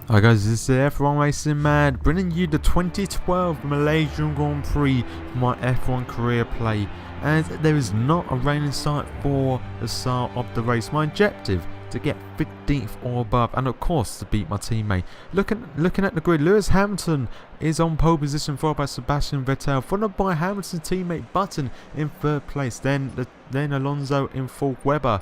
Hi guys, this is F1 Racing Mad, bringing you the 2012 Malaysian Grand Prix for my F1 career play. And there is not a rain in sight for the start of the race. My objective to get 15th or above, and of course to beat my teammate. Looking at the grid, Lewis Hamilton is on pole position, followed by Sebastian Vettel, followed by Hamilton's teammate Button in third place. Then Alonso in fourth, Webber,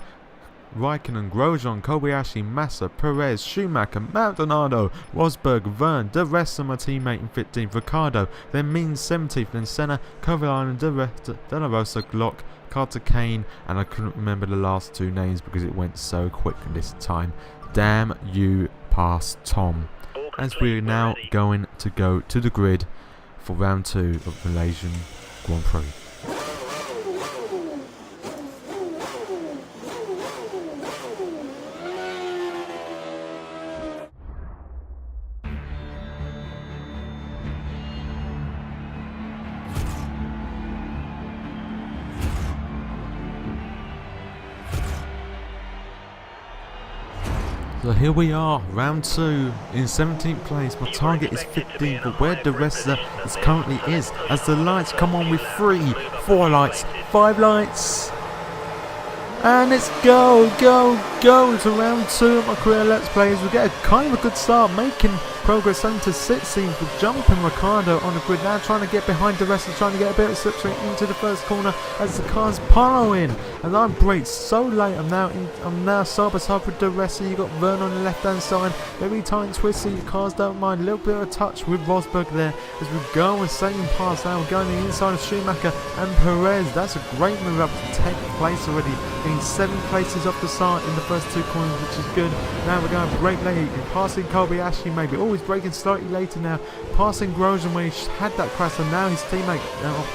Raikkonen, Grosjean, Kobayashi, Massa, Perez, Schumacher, Maldonado, Rosberg, Verne, the rest of my teammate in 15th, Ricardo, then Means 17th, then Senna, Kovalainen, De La Rosa, Glock, Carter Kane, and I couldn't remember the last two names because it went so quick this time. Damn you, past Tom. As we're now going to go to the grid for round 2 of Malaysian Grand Prix. So here we are, round 2 in 17th place. My target is 15th, but where the rest is currently is, as the lights come on with 3, 4 lights, 5 lights. And it's go to round 2 of my career Let's Plays. We get a kind of a good start, making progress into 16th with jumping Ricardo on the grid, now trying to get behind the rest and trying to get a bit of slipstream into the first corner as the car's following. And I braked so late, I'm now side by side with the rest. And you got Verne on the left hand side, very tight and twisty, your cars don't mind, a little bit of a touch with Rosberg there as we go and second pass. Now we're going the inside of Schumacher and Perez. That's a great move up to 10th place already, being 7 places off the start in the first 2 corners, which is good. Now we're going to brake late, passing Kobayashi maybe. Oh, he's braking slightly later now, passing Grosjean when he had that crash, and now his teammate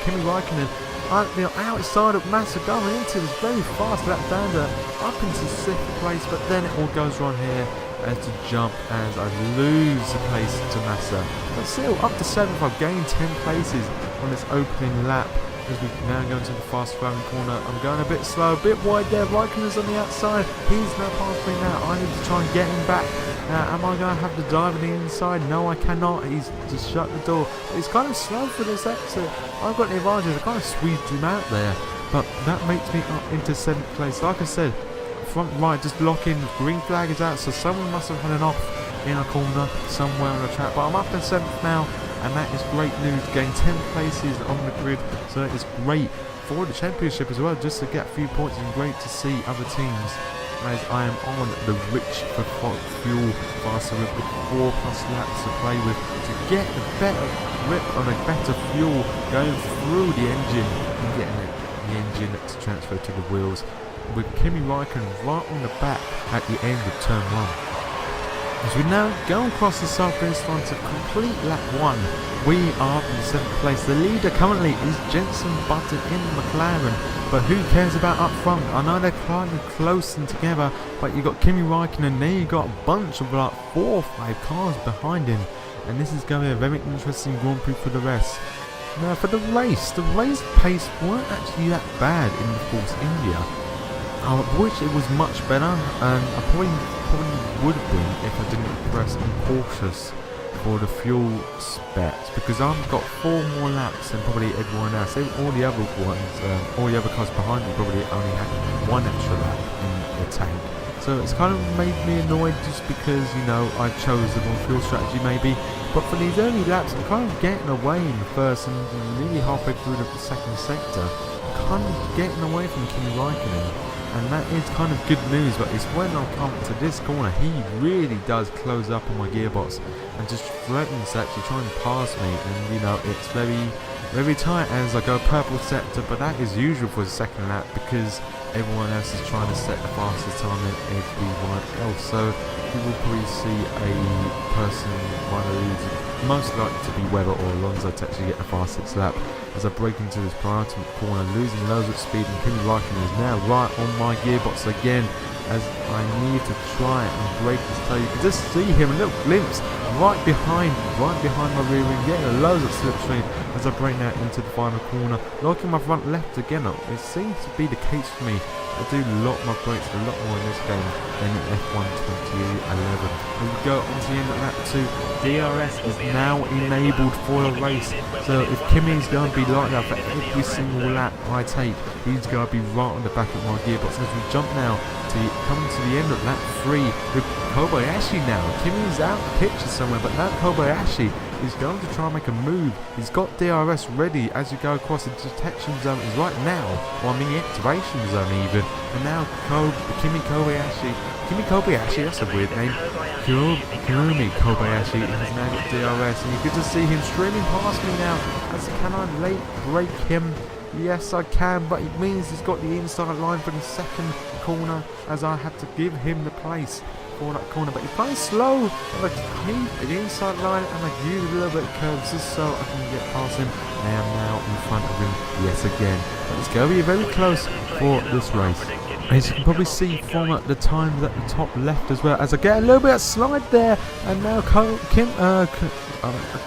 Kimi Raikkonen outside of Massa going into this very fast lap down there, up into 6th place, but then it all goes wrong here as to jump as I lose the place to Massa. But still, up to 7th, I've gained 10 places on this opening lap. As we now go into the fast flowing corner, I'm going a bit slow, a bit wide there. Raikkonen's on the outside, he's now past me now. I need to try and get him back. Am I going to have to dive on the inside? No, I cannot. He's just shut the door. But he's kind of slow for this exit. I've got the advantage. I kind of squeezed him out there, but that makes me up into 7th place. Like I said, front right just blocking. Green flag is out, so someone must have had an off in a corner somewhere on the track. But I'm up in 7th now, and that is great news. Gain 10 places on the grid, so that is great for the championship as well, just to get a few points, and great to see other teams, as I am on the rich for fuel faster with 4+ laps to play with to get a better grip on a better fuel going through the engine and getting the engine to transfer to the wheels, with Kimi Raikkonen right on the back at the end of turn 1. As we now go across the south finish line to complete lap 1, we are in 7th place. The leader currently is Jenson Button in the McLaren, but who cares about up front? I know they're climbing close and together, but you got Kimi Raikkonen there, you got a bunch of like 4 or 5 cars behind him, and this is going to be a very interesting Grand Prix for the rest. Now for the race pace weren't actually that bad in the Force India. I wish it was much better, and I probably would have been if I didn't press cautious for the fuel specs, because I've got 4 more laps than probably everyone else. All the other ones, all the other cars behind me probably only had 1 extra lap in the tank. So it's kind of made me annoyed just because, you know, I chose the wrong fuel strategy maybe. But for these early laps, I'm kind of getting away in the first and nearly halfway through the second sector. Kind of getting away from Kimi Raikkonen. And that is kind of good news, but it's when I come to this corner, he really does close up on my gearbox and just threatens to actually try and pass me. And you know, it's very tight as I go purple sector, but that is usual for the second lap because everyone else is trying to set the fastest time than everyone else. So you will probably see a person most likely to be Webber or Alonso to actually get the fastest lap as I break into this penultimate corner, losing loads of speed, and Kimi Raikkonen is now right on my gearbox again as I need to try and break this tail. You can just see him, a little glimpse right behind my rear wing, getting loads of slipstream as I break now into the final corner, locking my front left again up. It seems to be the case for me I do a lot more points, a lot more in this game than in F1 2011. We go on to the end of lap 2. DRS is now enabled for a race. So if Kimi is going to be like that for every single lap I take, he's going to be right on the back of my gearbox. As we jump now to come to the end of lap 3 with Kobayashi now. Kimi is out of the picture somewhere, but now Kobayashi is going to try and make a move. He's got DRS ready as you go across the detection zone. Is right now, or I mean the activation zone even. And now Kimi Kobayashi, that's a weird name. Kimi Kobayashi has now got DRS, and you get to see him streaming past me now. As can I late break him? Yes, I can, but it means he's got the inside line for the second corner, as I had to give him the place for that corner. But he's playing slow, and I keep the inside line, and I use a little bit of curves just so I can get past him. I am now in front of him yet again. But it's going to be very close for this race. As you can probably see from the times at the top left as well, as I get a little bit of slide there, and now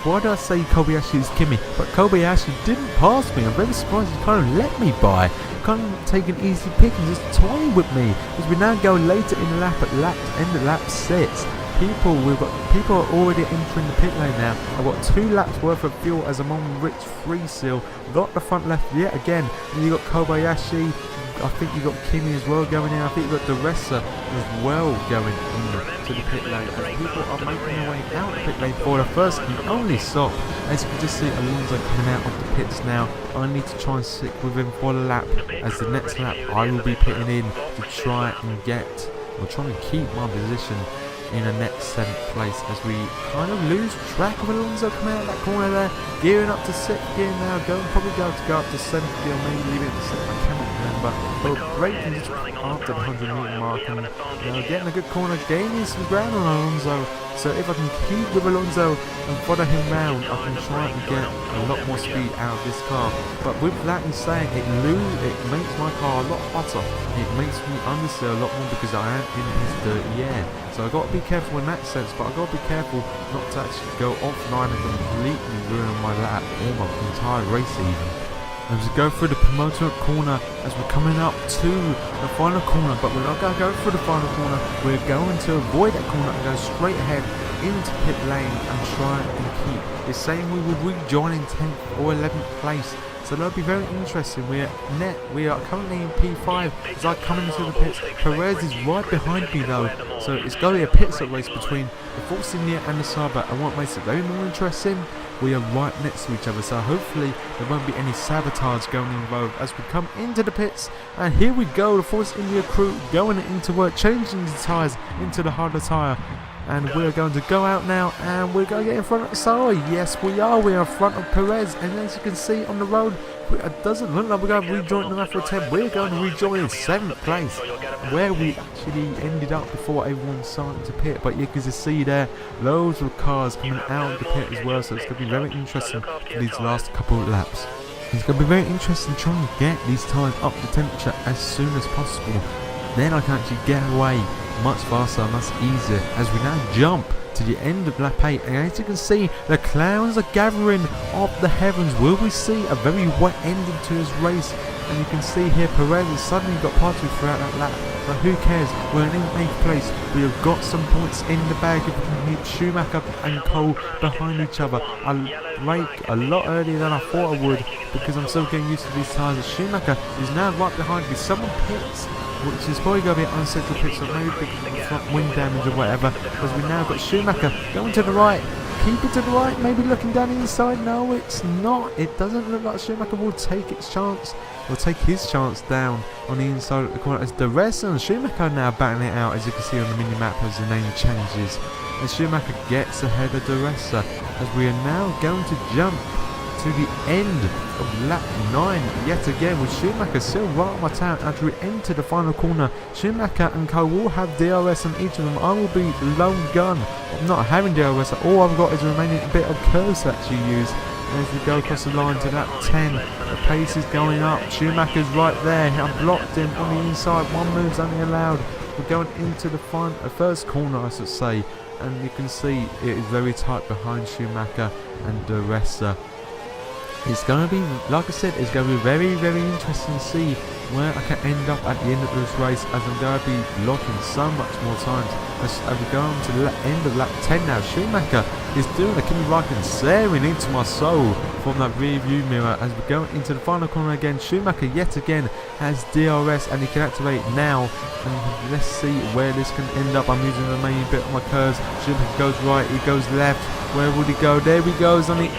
why did I say Kobayashi is Kimi? But Kobayashi didn't pass me. I'm very surprised he kind of let me by. Kind of take an easy pick and just toy with me. As we now go later in the lap at end of lap 6. People are already entering the pit lane now. I've got 2 laps worth of fuel as I'm on Rich free seal. Got the front left yet again. And you got Kobayashi. I think you got Kimi as well going in. I think you got Duressa as well going into the pit lane. As people are making their way out the pit lane for the first and only stop. As you can just see, Alonso coming out of the pits now. I need to try and stick with him for the lap. As the next lap, I will be pitting in to try and try and keep my position in the next 7th place, as we kind of lose track of Alonso coming out of that corner there, gearing up to 6th gear now, probably going to go up to 7th gear, maybe leaving it to 6th, I cannot remember, but braking just after the 100 metre mark, and getting a good corner, gaining some ground on Alonso. So if I can keep with Alonso and follow him round, I can try and get a lot more speed out of this car. But with that in saying, it makes my car a lot hotter. It makes me understeer a lot more because I am in his dirty air. So I've got to be careful in that sense, but I've got to be careful not to actually go offline and completely ruin my lap or my entire race even. As we go through the promoter corner, as we're coming up to the final corner, but we're not going to go through the final corner, we're going to avoid that corner and go straight ahead into pit lane and try and keep. It's saying we will rejoin in 10th or 11th place. So that'll be very interesting. We are currently in P5 as I come into the pits. Perez is right behind me though, so it's going to be a pit stop race between the Force India and the Sabre. And what makes it very more interesting, we are right next to each other, so hopefully there won't be any sabotage going involved as we come into the pits. And here we go, the Force India crew going into work, changing the tyres into the harder tyre. And we're going to go out now, and we're going to get in front of Sawa. Yes, we are in front of Perez, and as you can see on the road, it doesn't look like we're going to rejoin the Alpha 10. We're going to rejoin in 7th place, where we actually ended up before everyone started to pit. But you can just see there, loads of cars coming out of the pit as well, so it's going to be very interesting for these last couple of laps. It's going to be very interesting trying to get these tyres up to temperature as soon as possible. Then I can actually get away much faster and much easier as we now jump to the end of lap 8. And as you can see, the clouds are gathering up the heavens. Will we see a very wet ending to this race? And you can see here Perez has suddenly got party throughout that lap, but who cares? We're in 8th place. We have got some points in the bag if we can keep Schumacher and Cole behind each other. I brake a lot earlier than I thought I would because I'm still getting used to these tyres. Schumacher is now right behind me. Someone pits, which is probably going to be an unsettled pit, so maybe because of the front wind damage or whatever, as we now got Schumacher going to the right. Keep it to the right, maybe looking down the inside. No, it's not. It doesn't look like Schumacher will take its chance, or take his chance down on the inside of the corner, as the rest and Schumacher now battling it out, as you can see on the mini-map as the name changes. And Schumacher gets ahead of Duressa, as we are now going to jump to the end of lap 9 yet again, with Schumacher still right on my tail as we enter the final corner. Schumacher and Cole will have DRS on each of them. I will be lone gun. I'm not having DRS. All I've got is a remaining bit of curves to actually use. And as we go across the line to lap 10, the pace is going up. Schumacher's right there. I blocked him on the inside. One move's only allowed. We're going into the first corner, I should say, and you can see it is very tight behind Schumacher and Duressa. It's going to be, like I said, it's going to be very, very interesting to see where I can end up at the end of this race, as I'm going to be locking so much more times as we go on to the end of lap 10 now. Schumacher is doing a Kimi Raikkonen staring into my soul from that rear view mirror as we go into the final corner again. Schumacher yet again has DRS and he can activate now, and let's see where this can end up. I'm using the main bit of my curves. Schumacher goes right, he goes left. Where would he go? There he goes on the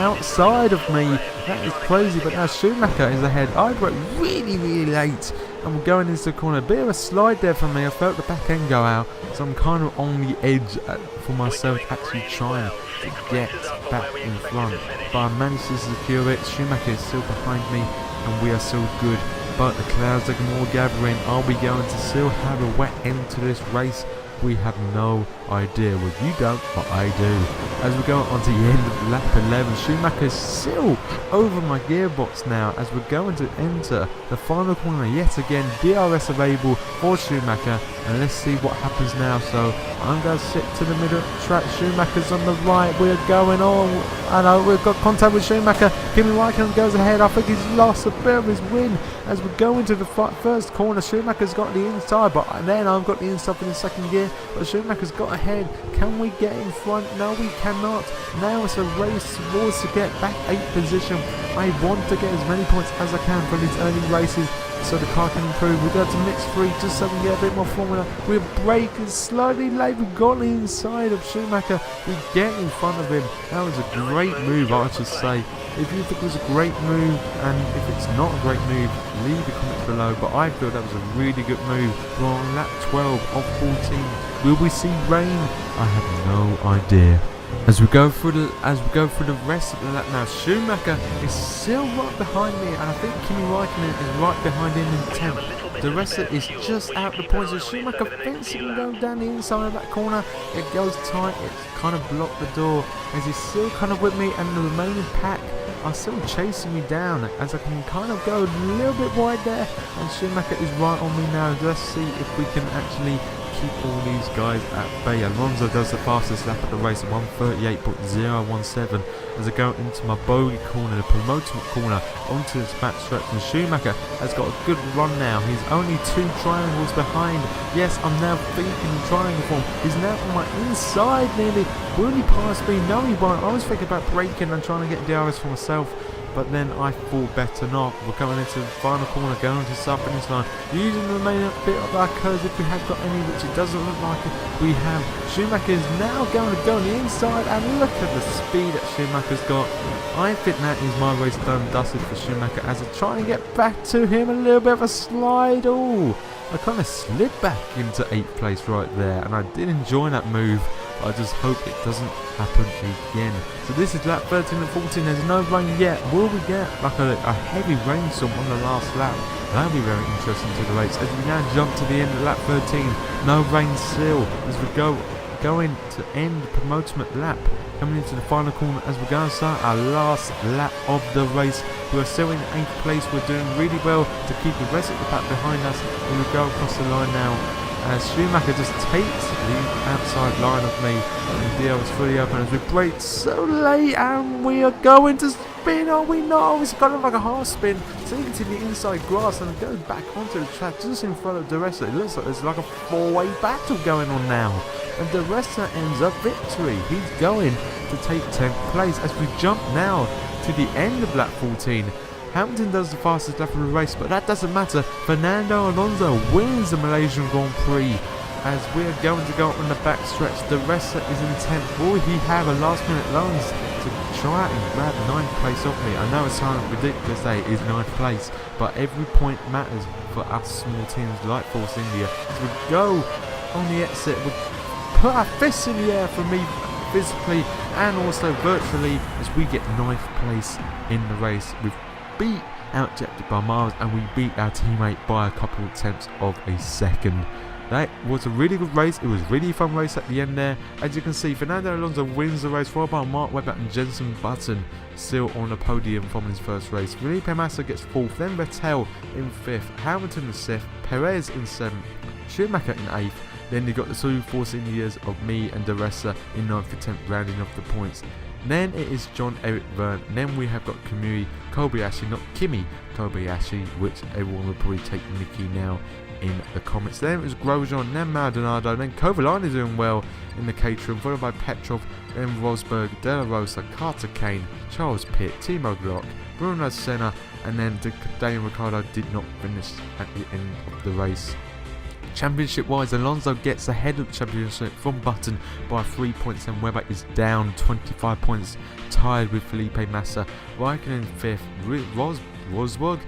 outside of me. That is crazy, but now Schumacher is ahead. I broke really, really late, and we're going into the corner. A bit of a slide there for me. I felt the back end go out, so I'm kind of on the edge for myself, actually trying to get back in front. But I managed to secure it. Schumacher is still behind me, and we are still good. But the clouds are more gathering. Are we going to still have a wet end to this race? We have no idea. Well, you don't, but I do. As we go on to the end of lap 11, Schumacher is still over my gearbox now as we're going to enter the final corner yet again. DRS available for Schumacher, and let's see what happens now. So I'm going to sit to the middle of the track. Schumacher's on the right. We're going on. I know we've got contact with Schumacher. Kimi Raikkonen goes ahead. I think he's lost a bit of his win as we go into the first corner. Schumacher's got the inside, but then I've got the inside in the second gear. But Schumacher's got ahead. Can we get in front? No, we cannot. Now it's a race towards to get back 8th position. I want to get as many points as I can from these early races so the car can improve. We go to mix 3 just so we can get a bit more formula. We're braking slightly late. We got the inside of Schumacher. We get in front of him. That was a great move, I should say. If you think it was a great move, and if it's not a great move, leave a comment below. But I feel that was a really good move. We're on lap 12 of 14. Will we see rain? I have no idea. As we go through the rest of the lap now, Schumacher is still right behind me, and I think Kimi Raikkonen is right behind him in 10th. The rest of it is just out the points. So Schumacher thinks he can go down the inside of that corner. It goes tight. It's kind of blocked the door as he's still kind of with me, and the remaining pack are still chasing me down as I can kind of go a little bit wide there, and Schumacher is right on me now. Let's see if we can actually keep all these guys at bay. Alonso does the fastest lap of the race at 1:38.017 as I go into my bogey corner, the penultimate corner, onto this back stretch, and Schumacher has got a good run now. He's only 2 triangles behind. Yes, I'm now thinking in triangle form. He's now on my inside nearly. Will he pass me? No, he won't. I was thinking about braking and trying to get DRS for myself, but then I thought better not. We're coming into the final corner, going into the start finish line, using the remaining bit of our curves if we have got any, which it doesn't look like it. We have. Schumacher is now going to go on the inside, and look at the speed that Schumacher's got. I think that is my race done and dusted for Schumacher as I try and get back to him. A little bit of a slide. Oh, I kind of slid back into 8th place right there, and I did enjoy that move. I just hope it doesn't happen again. So this is lap 13 and 14. There's no rain yet. Will we get like a heavy rainstorm on the last lap? That'll be very interesting to the race. As we now jump to the end of lap 13, no rain still as we going to end the penultimate lap. Coming into the final corner as we're going to start our last lap of the race. We are still in 8th place. We're doing really well to keep the rest of the pack behind us. We will go across the line now as Schumacher just takes the outside line of me, and the deal is fully open as we brake so late, and we are going to spin. Are we not? It's kind of like a half spin, taking to the inside grass and it goes back onto the track just in front of DeRessa. It looks like there's like a 4-way battle going on now, and DeRessa ends up victory. He's going to take 10th place as we jump now to the end of lap 14. Hamilton does the fastest lap of the race, but that doesn't matter. Fernando Alonso wins the Malaysian Grand Prix as we're going to go on the back stretch. DeRessa is in 10th. Will he have a last minute lunge to try and grab 9th place off me? I know it sounds ridiculous that it is 9th place, but every point matters for us small teams like Force India. As we go on the exit, we put our fists in the air for me physically and also virtually as we get 9th place in the race. We've beat out Jepti by miles, and we beat our teammate by a couple of tenths of a second. That was a really good race. It was a really fun race at the end there. As you can see, Fernando Alonso wins the race, followed by Mark Webber and Jenson Button still on the podium from his first race. Felipe Massa gets 4th, then Vettel in 5th, Hamilton in 6th, Perez in 7th, Schumacher in 8th. Then you got the 2 Force Indias of me and DeRessa in 9th and 10th, rounding off the points. Then it is John Eric Verne. Then we have got Kamui Kobayashi, not Kimi Kobayashi, which everyone will probably take Mickey now in the comments. Then it was Grosjean, then Maldonado, then Kovalainen is doing well in the Caterham, followed by Petrov, then Rosberg, De La Rosa, Carter Kane, Charles Pitt, Timo Glock, Bruno Senna, and then Daniel Ricciardo did not finish at the end of the race. Championship wise, Alonso gets ahead of the championship from Button by 3 points, and Webber is down 25 points, tied with Felipe Massa. Raikkonen in 5th, Rosberg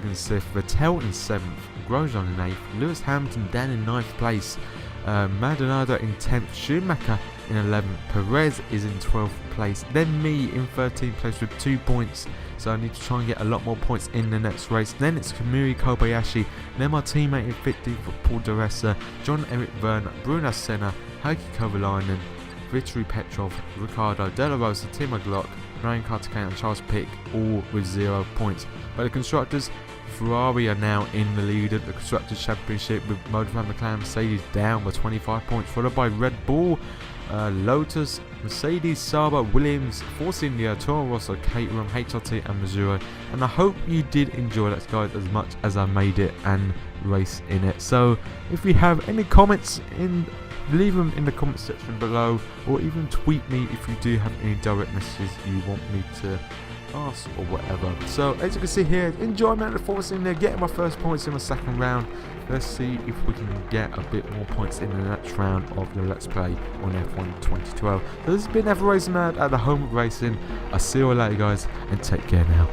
in 6th, Vettel in 7th, Grosjean in 8th, Lewis Hamilton down in 9th place, Maldonado in 10th, Schumacher in 11th, Perez is in 12th place, then me in 13th place with 2 points. So I need to try and get a lot more points in the next race. Then it's Kamui Kobayashi, then my teammate in 15th, Paul di Resta, John Eric Verne, Bruno Senna, Heikki Kovalainen, Vittori Petrov, Ricciardo, De La Rosa, Timo Glock, Ryan Carter-Kane and Charles Pitt, all with 0 points. But the constructors, Ferrari are now in the lead at the Constructors' Championship with Motorfan McLaren Mercedes down by 25 points, followed by Red Bull, Lotus, Mercedes, Sauber, Williams, Force India, Toro Rosso, Caterham, HRT and Missouri. And I hope you did enjoy that, guys, as much as I made it and race in it. So if you have any comments, leave them in the comment section below, or even tweet me if you do have any direct messages you want me to ask or whatever. So as you can see here, enjoyment of Force India, getting my first points in my second round. Let's see if we can get a bit more points in the next round of the Let's Play on F1 2012. So this has been F Racing Mad at the home of racing. I'll see you all later, guys, and take care now.